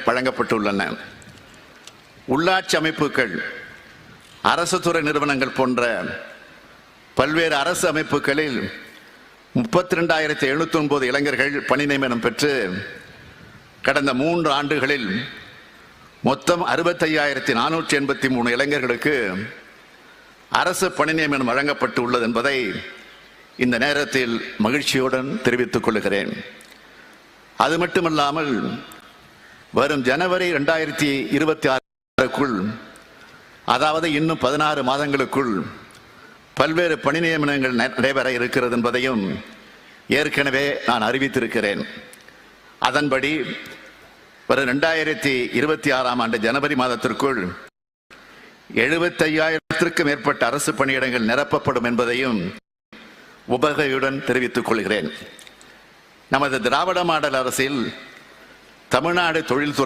வழங்கப்பட்டுள்ளன. உள்ளாட்சி அமைப்புகள், அரசு துறை நிறுவனங்கள் போன்ற பல்வேறு அரசு அமைப்புகளில் 32,709 இளைஞர்கள் பணி நியமனம் பெற்று கடந்த 3 ஆண்டுகளில் மொத்தம் 65,483 இளைஞர்களுக்கு அரசு பணி நியமனம் வழங்கப்பட்டு உள்ளது என்பதை இந்த நேரத்தில் மகிழ்ச்சியுடன் தெரிவித்துக் கொள்கிறேன். அது மட்டுமல்லாமல் வரும் ஜனவரி 2026க்குள், அதாவது இன்னும் 16 மாதங்களுக்குள் பல்வேறு பணி நியமனங்கள் நடைபெற இருக்கிறது என்பதையும் ஏற்கனவே நான் அறிவித்திருக்கிறேன். அதன்படி வரும் 2026ஆம் ஆண்டு ஜனவரி மாதத்திற்குள் 75,000த்திற்கும் மேற்பட்ட அரசு பணியிடங்கள் நிரப்பப்படும் என்பதையும் உபகையுடன் தெரிவித்துக் கொள்கிறேன். நமது திராவிட மாடல் அரசில் தமிழ்நாடு தொழில்துறை